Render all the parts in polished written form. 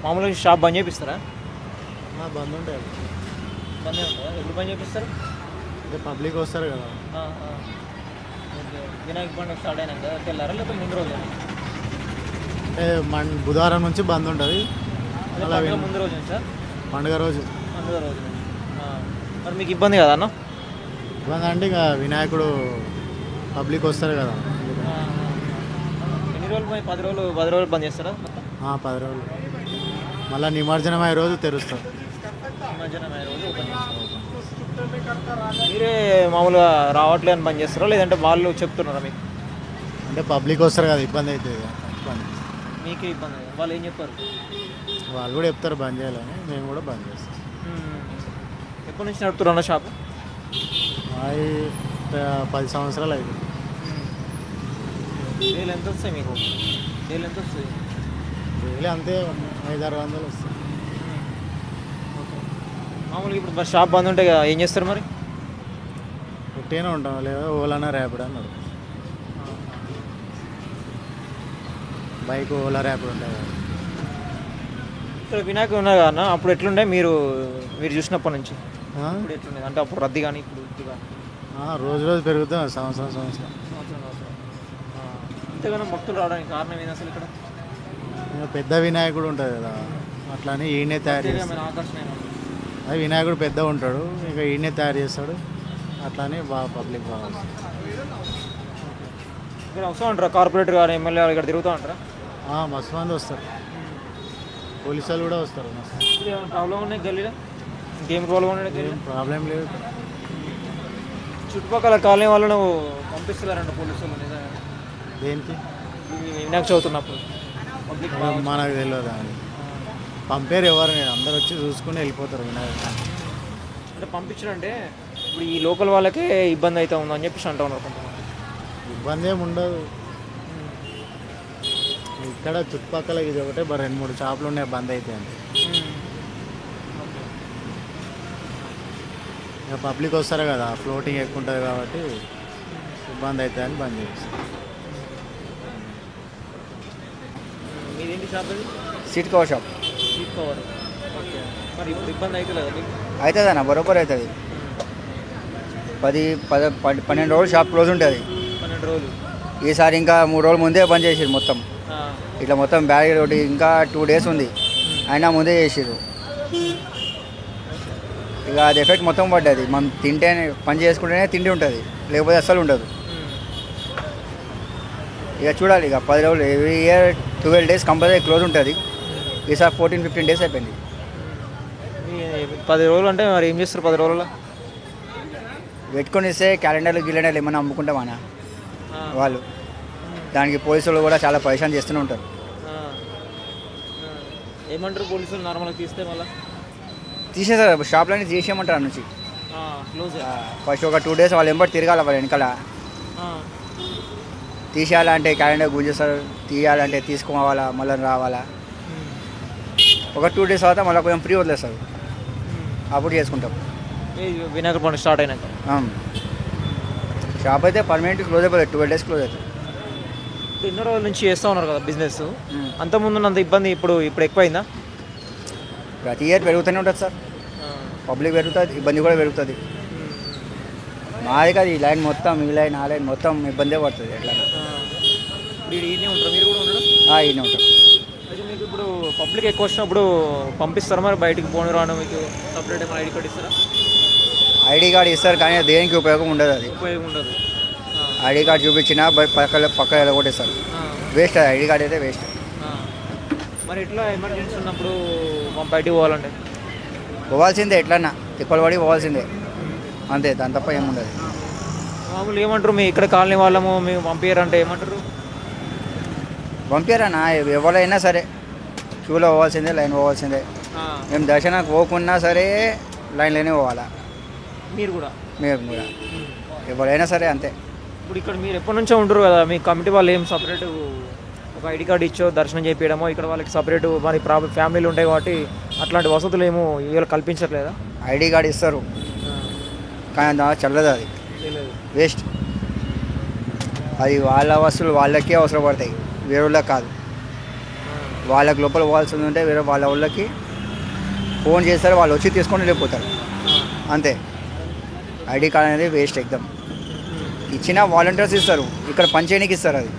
మామూలుగా షాప్ బంద్ చేపిస్తారా? బంద్ ఉంటాయి. బంద్ ఉంటుందా? ఎప్పుడు బంద్ చేపిస్తారు? అంటే పబ్లిక్ వస్తారు కదా. వినాయక పండుగ స్టార్ట్ అయినాక వెళ్ళారా లేకపోతే ముందు రోజు? అంటే బుధవారం నుంచి బంద్ ఉంటుంది. ముందు రోజు సార్ పండుగ రోజు. పండుగ రోజు మరి మీకు ఇబ్బంది కదా అన్న? ఇబ్బంది అంటే ఇక వినాయకుడు పబ్లిక్ వస్తారు కదా. ఎన్ని రోజులు 10 రోజులు బంద్ చేస్తారా? 10 రోజులు. మళ్ళీ నిమజ్జనం అయ్యే రోజు తెరుస్తారు. నిమజ్జనం అయ్యే రోజు ఓపెన్ చేస్తారు. మీరే మామూలుగా రావట్లే అని బంద్ చేస్తారా లేదంటే వాళ్ళు చెప్తున్నారా మీకు? అంటే పబ్లిక్ వస్తారు కదా, ఇబ్బంది అవుతుంది కదా. మీకే ఇబ్బంది కదా, వాళ్ళు ఏం చెప్పారు? వాళ్ళు కూడా చెప్తారు బంద్ చేయాలని, మేము కూడా బంద్ చేస్తాం. ఎప్పటి నుంచి నడుపుతున్నా షాప్? అది 10 సంవత్సరాలు అయింది. డైలీ ఎంత వస్తాయి మీకు? డైలీ ఎంత వస్తుంది? డైలీ అంతే 500-600 వస్తాయి. మామూలుగా ఇప్పుడు మరి షాప్ బంద్ ఉంటే ఏం చేస్తారు మరి? పుట్టిగానే ఉంటాం, లేదా ఓలానా ర్యాపిడ్ అన్నాడు. బైక్ ఓలా ర్యాపిడ్ ఉంటాయి కదా. ఇక్కడ వినాయకుడు ఉన్నారు కదా అన్న, అప్పుడు ఎట్లుండే మీరు చూసినప్పటి నుంచి? ఇప్పుడు ఎట్లుండే అంటే అప్పుడు రద్దీ కానీ ఇప్పుడు రద్దీ కానీ? రోజు రోజు పెరుగుతాం, సంవత్సరం. అంతేగానో భక్తులు రావడానికి కారణం ఏంది అసలు ఇక్కడ? పెద్ద వినాయకుడు ఉంటుంది కదా, అట్లానే ఈయనే తయారు చేస్తాడు. ఆకర్షణ అది వినాయకుడు పెద్ద ఉంటాడు, ఇక ఈయనే తయారు చేస్తాడు. అట్లానే బాగా పబ్లిక్ బాగా ఇక్కడ వస్తూ ఉంటారా? కార్పొరేటర్ గారు ఎమ్మెల్యే ఇక్కడ తిరుగుతూ ఉంటారా? మస్తు మంది వస్తారు, పోలీసు వాళ్ళు కూడా వస్తారు. ప్రాబ్లం ఉన్నాయి గల్లీలో? ఇంకేం ప్రాబ్లం ఉన్నాయి? ఏం ప్రాబ్లం లేదు. చుట్టుపక్కల కాలనీ వాళ్ళను పంపిస్తున్నారంట పోలీసులు, నిజంగా? దేనికి? వినాయక చవితి ఉన్నప్పుడు పబ్లిక్ మనకు తెలియదు అని పంపారు ఎవరు, అందరు వచ్చి చూసుకుని వెళ్ళిపోతారు వినాయకుడు. అంటే పంపించారంటే ఇప్పుడు ఈ లోకల్ వాళ్ళకే ఇబ్బంది అవుతా ఉందని చెప్పేసి అంటూ ఉన్నారు కొంతమంది. ఇబ్బంది ఏమి ఉండదు. ఇక్కడ చుట్టుపక్కల ఇది ఒకటే 2-3 షాపులు ఉన్నాయి, బంద్ అయితే అంతే. ఇక పబ్లిక్ వస్తారు కదా, ఫ్లోటింగ్ ఎక్కువ ఉంటుంది కాబట్టి ఇబ్బంది అవుతుంది అని బంద్ చేస్తారు. మీదేంటి షాప్? అది seat cover shop. Seat cover. Okay. మరి ఇప్పుడు ఇబ్బంది అవుతుంది కదా? అవుతుంది అన్న, బరోబర్ అవుతుంది. 12 రోజులు షాప్ క్లోజ్ ఉంటుంది. 12 రోజులు. ఈసారి ఇంకా 3 రోజులు ముందే బంద్ చేసిరు మొత్తం. ఇట్లా మొత్తం బ్యాగ్ ఒకటి ఇంకా 2 డేస్ ఉంది, అయినా ముందే చేసిరు. ఇక అది ఎఫెక్ట్ మొత్తం పడ్డది. మనం తింటేనే పని చేసుకుంటేనే తిండి ఉంటుంది, లేకపోతే అస్సలు ఉండదు. ఇక చూడాలి, ఇక 10 రోజులు, every year 12 days compulsory close ఉంటుంది. ఈసారి 14-15 డేస్ అయిపోయింది. 10 రోజులు అంటే మరి ఏం చేస్తారు 10 రోజుల్లో? పెట్టుకొని ఇస్తే క్యాలెండర్లు ఏమైనా అమ్ముకుంటామన్నా వాళ్ళు. దానికి పోలీసులు కూడా చాలా పరిశాన్ చేస్తూనే ఉంటారు. ఏమంటారు పోలీసులు? నార్మల్గా తీస్తే మళ్ళీ తీసేస్తారు, షాప్లన్నీ తీసేయమంటారు అన్న నుంచి. క్లోజ్. ఫస్ట్ ఒక 2 డేస్ వాళ్ళు ఎంబడి తిరగాల, వాళ్ళ వెనకాల తీసేయాలంటే క్యాలెండర్ గుంజేస్తారు, తీయాలంటే తీసుకోవాలా, మళ్ళీ రావాలా. ఒక 2 డేస్ తర్వాత మళ్ళీ కొంచెం ఫ్రీ వదిలేస్తారు, అప్పుడు చేసుకుంటాం. వినాయక పండుగ స్టార్ట్ అయినాక షాప్ అయితే పర్మనెంట్ క్లోజ్ అయిపోతుంది, 12 డేస్ క్లోజ్ అవుతుంది. ఎన్నో రోజుల నుంచి చేస్తూ ఉన్నారు కదా బిజినెస్, అంతకుముందు అంత ఇబ్బంది ఇప్పుడు ఎక్కువైందా? ప్రతి ఇయర్ పెరుగుతూనే ఉంటుంది సార్. పబ్లిక్ పెరుగుతుంది, ఇబ్బంది కూడా పెరుగుతుంది. మాది కాదు, ఈ లైన్ మొత్తం, ఈ లైన్ ఆ లైన్ మొత్తం ఇబ్బందే పడుతుంది. ఎట్లా ఈయనే ఉంటారు మీరు కూడా? ఉండడం ఈయనే ఉంటాం. అయితే మీకు ఇప్పుడు పబ్లిక్ ఎక్కువ వచ్చినప్పుడు పంపిస్తారా మరి బయటికి పోను రాను? మీకు సపరేట్ ఏమైనా ఐడి కార్డు ఇస్తారా? ఐడి కార్డు ఇస్తారు కానీ దేనికి ఉపయోగం ఉండదు. అది ఉపయోగం ఉండదు. ఐడి కార్డు చూపించినా పక్క ఎలగొట్టేస్తారు, వేస్ట్. అది ఐడి కార్డు అయితే వేస్ట్. మరి ఎట్లా ఎమర్జెన్సీ ఉన్నప్పుడు బయటికి పోవాలంటే? పోవాల్సిందే, ఎట్లన్నా తిప్పలు పడి పోవాల్సిందే అంతే, దాని తప్ప ఏముండదు. మామూలు ఏమంటారు మీ ఇక్కడ కాలనీ వాళ్ళము మేము పంపించారంటే ఏమంటారు? పంపారన్నా, ఎవరైనా సరే క్యూలో పోవాల్సిందే, లైన్ పోవాల్సిందే. మేము దర్శనానికి పోకున్నా సరే లైన్లోనే పోవాలా. మీరు కూడా? మేము కూడా, ఎవరైనా సరే అంతే. ఇప్పుడు ఇక్కడ మీరు ఎప్పటి నుంచో ఉంటారు కదా, మీ కమిటీ వాళ్ళు ఏం సపరేట్ ఒక ఐడి కార్డు ఇచ్చో దర్శనం చేయించడమో, ఇక్కడ వాళ్ళకి సపరేట్ మరి ఫ్యామిలీలు ఉంటాయి కాబట్టి అట్లాంటి వసతులు ఏమో ఇవాళ కల్పించట్లేదా? ఐడి కార్డు ఇస్తారు కానీ చల్లదు, అది వేస్ట్. అది వాళ్ళ వస్తువులు వాళ్ళకే అవసరం పడతాయి, వేరేలా కాదు. వాళ్ళకి లోపల పోవాల్సింది ఉంటే వేరే వాళ్ళ వాళ్ళకి ఫోన్ చేస్తారు, వాళ్ళు వచ్చి తీసుకొని వెళ్ళిపోతారు అంతే. ఐడి కార్డ్ అనేది వేస్ట్ ఎగ్దమ్. ఇచ్చిన వాలంటీర్స్ ఇస్తారు, ఇక్కడ పని చేయడానికి ఇస్తారు, అది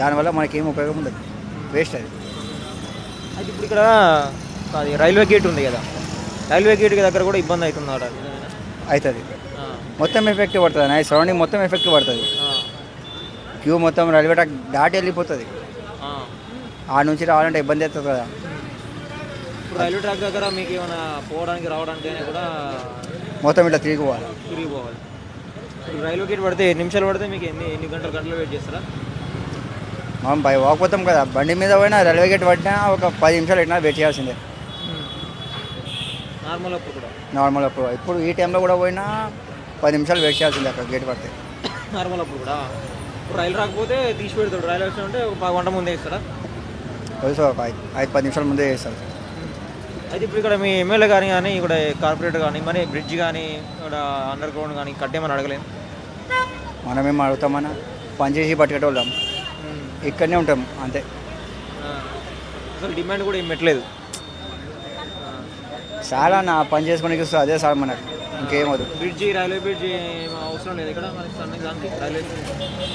దానివల్ల మనకేం ఉపయోగం ఉండదు, వేస్ట్ అది. అయితే ఇప్పుడు ఇక్కడ అది రైల్వే గేట్ ఉంది కదా, రైల్వే గేట్ దగ్గర కూడా ఇబ్బంది అవుతుంది అక్కడ. అవుతుంది, మొత్తం ఎఫెక్ట్ పడుతుంది అన్న, సరౌండింగ్ మొత్తం ఎఫెక్ట్ పడుతుంది. క్యూ మొత్తం రైల్వే ట్రాక్ దాటి వెళ్ళిపోతుంది, ఆ నుంచి రావాలంటే ఇబ్బంది అవుతుంది కదా. ఇప్పుడు రైల్వే ట్రాక్ దగ్గర మీకు ఏమైనా పోవడానికి రావడానికి అయినా కూడా మొత్తం ఇట్లా తిరిగి పోవాలి. ఇప్పుడు రైల్వే గేట్ పడితే 7 నిమిషాలు పడితే మీకు ఎన్ని గంటలు వెయిట్ చేస్తారా? మనం బై వాక్ పోతాం కదా, బండి మీద పోయినా రైల్వే గేట్ పడినా ఒక 10 నిమిషాలు ఎట్లా వెయిట్ చేయాల్సిందే నార్మల్ అప్పుడు కూడా. నార్మల్ అప్పుడు, ఇప్పుడు ఈ టైంలో కూడా పోయినా 10 నిమిషాలు వెయిట్ చేయాల్సిందే అక్కడ గేట్ పడితే. నార్మల్ అప్పుడు కూడా. ఇప్పుడు రైలు రాకపోతే తీసి పెడతాడు, రైలు వచ్చి ఉంటే ఒక 10 గంట ముందే ఇస్తారా? తెలుసు, ఒక 5-10 నిమిషాల ముందే చేస్తారు. అయితే ఇప్పుడు ఇక్కడ మీ ఎమ్మెల్యే కానీ ఇక్కడ కార్పొరేటర్ కానీ మరి బ్రిడ్జ్ కానీ ఇక్కడ అండర్ గ్రౌండ్ కానీ కట్టేమని అడగలేము. మనమేం అడుగుతామన్నా, పని చేసి పట్టుకెట్టోళ్ళం, ఇక్కడనే ఉంటాం అంతే. అసలు డిమాండ్ కూడా ఏం పెట్టలేదు. చాలా నా పని చేసుకుని ఇస్తుంది అదే సార్ మనకు, ఇంకేం వద్దు. రైల్వే బ్రిడ్జ్ అవసరం లేదు ఇక్కడ మనకి, దానికి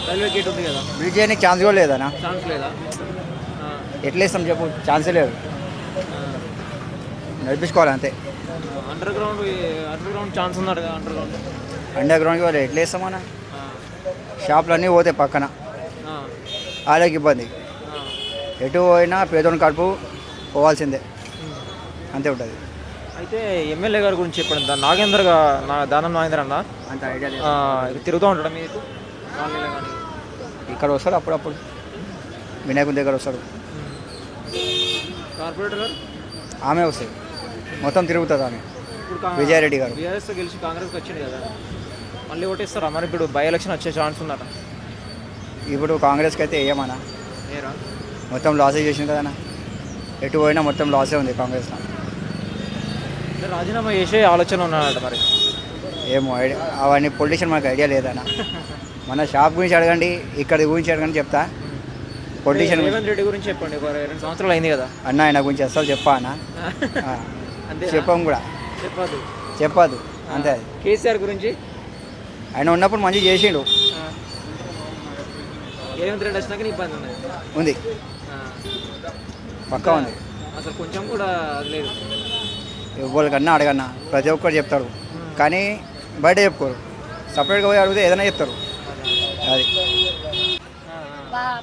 రైల్వే గేట్ ఉంది కదా. బ్రిడ్జ్ అయ్యే ఛాన్స్ కూడా లేదన్నా, ఛాన్స్ లేదా? ఎట్లా ఇస్తాం చెప్పు, ఛాన్సే లేదు, నడిపించుకోవాలి అంతే. అండర్ గ్రౌండ్ ఛాన్స్ ఉన్నాడు కదా, అండర్ గ్రౌండ్కి వాళ్ళు ఎట్లా ఇస్తామన్నా, షాపులు అన్నీ పోతాయి పక్కన, వాళ్ళకి ఇబ్బంది. ఎటు పోయినా పేదోని కడుపు పోవాల్సిందే, అంతే ఉంటుంది. అయితే ఎమ్మెల్యే గారి గురించి చెప్పండి, దానం నాగేందర్ అన్న అంత ఐడియా లేదు. తిరుగుతూ ఉంటాడు మీకు కానీ ఇక్కడ వస్తాడు అప్పుడప్పుడు, వినాయకుని దగ్గర వస్తాడు. కార్పొరేటర్ గారు ఆమె వస్తాయి, మొత్తం తిరుగుతుంది ఆమె. ఇప్పుడు విజయారెడ్డి గారు బీఆర్ఎస్ గెలిచి కాంగ్రెస్కి వచ్చింది కదా, మళ్ళీ ఓటేస్తారా మరి? ఇప్పుడు బై ఎలక్షన్ వచ్చే ఛాన్స్ ఉందట. ఇప్పుడు కాంగ్రెస్కి అయితే వేయమన్నా, ఏరా మొత్తం లాసే చేసింది కదన్నా, ఎటు పోయినా మొత్తం లాసే ఉంది కాంగ్రెస్లో. రాజీనామా చేసే ఆలోచన ఉన్నాడట మరి. ఏమో ఐడియా, అవన్నీ పొలిటీషియన్ మనకు ఐడియా లేదన్నా. మన షాప్ గురించి అడగండి, ఇక్కడ గురించి అడగండి చెప్తా. పొలిటీషియన్ రేవంత్ రెడ్డి గురించి చెప్పండి, 2 సంవత్సరాలు అయింది కదా అన్న, ఆయన గురించి అసలు చెప్పా అన్న, చెప్పం కూడా చెప్పదు అంతే. అది కేసీఆర్ గురించి ఆయన ఉన్నప్పుడు మంచిగా చేసిండు, రేవంత్ రెడ్డి వచ్చినాక ఇబ్బంది ఉంది, పక్కా ఉంది. అసలు కొంచెం కూడా లేదు. ఎవరికన్నా అడగన్నా ప్రతి ఒక్కరు చెప్తారు, కానీ బయట చెప్పుకోరు, సపరేట్గా పోయి అడిగితే ఏదైనా చెప్తారు. అది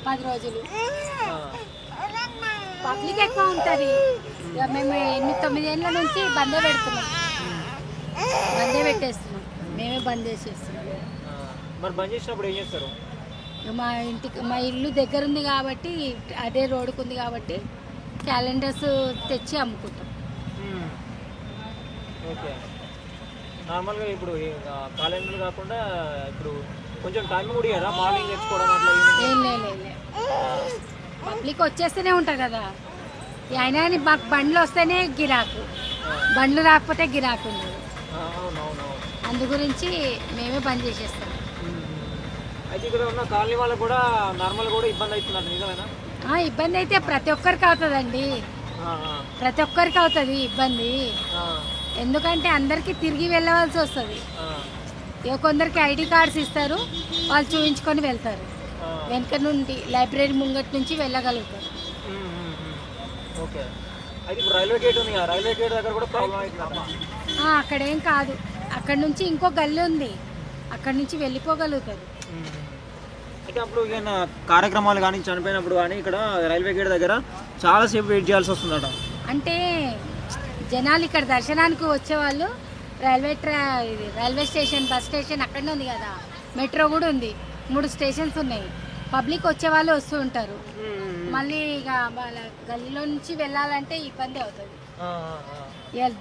10 రోజులు పబ్లిక్ ఎక్కువ ఉంటుంది. మేము 9 ఏళ్ళ నుంచి బందే పెడుతున్నాం, బందే పెట్టేస్తున్నాం, మేమే బంద్ చేసేస్తున్నాం. మరి బంద్ చేసినప్పుడు ఏం చేస్తారు? మా ఇల్లు దగ్గర ఉంది కాబట్టి, అదే రోడ్డుకు ఉంది కాబట్టి క్యాలెండర్స్ తెచ్చి అమ్ముకుంటాం. ఓకే, నార్మల్గా ఇప్పుడు క్యాలెండర్ కాకుండా ఇప్పుడు కొంచెం టైం కూడా ఇయ్యారా? మార్నింగ్ తెచ్చుకోవడం అట్లా? ఏం లేదు, పబ్లిక్ వచ్చేస్తూనే ఉంటారు కదా. అయినా మాకు బండ్లు వస్తేనే గిరాకు, బండ్లు రాకపోతే గిరాకు ఉండదు. అందు గురించి మేమే బంద్ చేసేస్తాం. అయితే ఇక్కడ ఉన్న కాలనీ వాళ్ళకు కూడా నార్మల్ కూడా ఇబ్బంది అవుతున్నారు, నిజమేనా? ఇబ్బంది అయితే ప్రతి ఒక్కరికి అవుతుందండి, ప్రతి ఒక్కరికి అవుతుంది ఇబ్బంది. ఎందుకంటే అందరికీ తిరిగి వెళ్ళవలసి వస్తుంది. కొందరికి ఐడి కార్డ్స్ ఇస్తారు, వాళ్ళు చూపించుకొని వెళ్తారు, వెనక నుండి లైబ్రరీ ముంగట్ నుంచి వెళ్ళగలుగుతారు. ఓకే, అయితే ఇప్పుడు రైల్వే గేట్ ఉంది, రైల్వే గేట్ దగ్గర కూడా ప్రాబ్లం అవుతుంది. అక్కడేం కాదు, అక్కడ నుంచి ఇంకో గల్లీ ఉంది, అక్కడ నుంచి వెళ్ళిపోగలుగుతారు. అయితే అప్పుడు ఏమైనా కార్యక్రమాలు కానీ చనిపోయినప్పుడు కానీ ఇక్కడ రైల్వే గేట్ దగ్గర చాలాసేపు వెయిట్ చేయాల్సి వస్తుందట. అంటే జనాలు ఇక్కడ దర్శనానికి వచ్చేవాళ్ళు రైల్వే స్టేషన్, బస్ స్టేషన్ అక్కడనే ఉంది కదా, మెట్రో కూడా ఉంది, 3 స్టేషన్స్ ఉన్నాయి. పబ్లిక్ వచ్చేవాళ్ళు వస్తూ ఉంటారు, మళ్ళీ ఇక వాళ్ళ గల్లీలో నుంచి వెళ్ళాలంటే ఇబ్బంది అవుతుంది.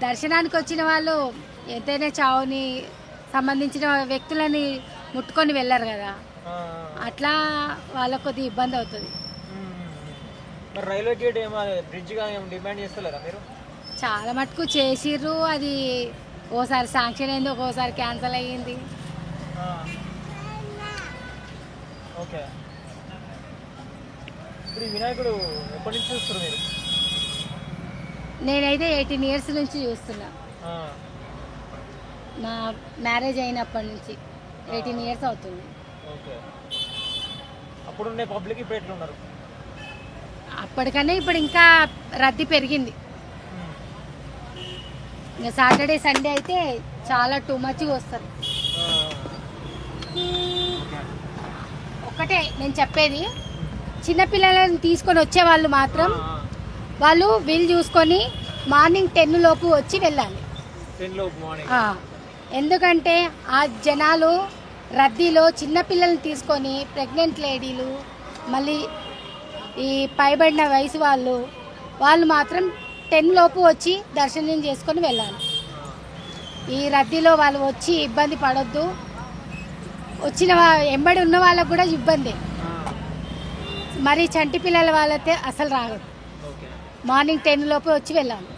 దర్శనానికి వచ్చిన వాళ్ళు ఎంతైనా చావుని సంబంధించిన వ్యక్తులని ముట్టుకొని వెళ్ళారు కదా, అట్లా వాళ్ళకు కొద్దిగా ఇబ్బంది అవుతుంది. రైల్వే గేట్ బ్రిడ్జ్ డిమాండ్ చేస్తలేరా మీరు? చాలా మటుకు చేసిర్రు, అది ఓసారి శాంక్షన్ అయింది, ఒక్కోసారి క్యాన్సిల్ అయ్యింది. ఓకే, ఇప్పుడు ఈ వినాయకుడు ఎప్పటి నుంచి చూస్తారు మీరు? నేనైతే 18 ఇయర్స్ నుంచి చూస్తున్నా. ఆ, నా మ్యారేజ్ అయినప్పటి నుంచి 18 ఇయర్స్ అవుతుంది. ఓకే. అప్పుడుండే పబ్లిక్ ఇప్పుడు ఎట్లున్నారు? అప్పటికన్నా ఇప్పుడు ఇంకా రద్దీ పెరిగింది. ఇంకా సాటర్డే సండే అయితే చాలా టూ మచ్గా వస్తారు. ఒక్కటే నేను చెప్పేది, చిన్నపిల్లలను తీసుకొని వచ్చే వాళ్ళు మాత్రం వాళ్ళు వీలు చూసుకొని మార్నింగ్ 10 లోపు వచ్చి వెళ్ళాలి. 10 లోపు మార్నింగ్. ఎందుకంటే ఆ జనాలు రద్దీలో చిన్నపిల్లల్ని తీసుకొని ప్రెగ్నెంట్ లేడీలు, మళ్ళీ ఈ పైబడిన వయసు వాళ్ళు మాత్రం 10 లోపు వచ్చి దర్శనం చేసుకొని వెళ్ళాలి. ఈ రద్దీలో వాళ్ళు వచ్చి ఇబ్బంది పడొద్దు. వచ్చిన ఎంబడి ఉన్న వాళ్ళకు కూడా ఇబ్బంది. మరి చంటి పిల్లల వాళ్ళైతే అసలు రాగదు. మార్నింగ్ 10 లోపు వచ్చి వెళ్ళాలి.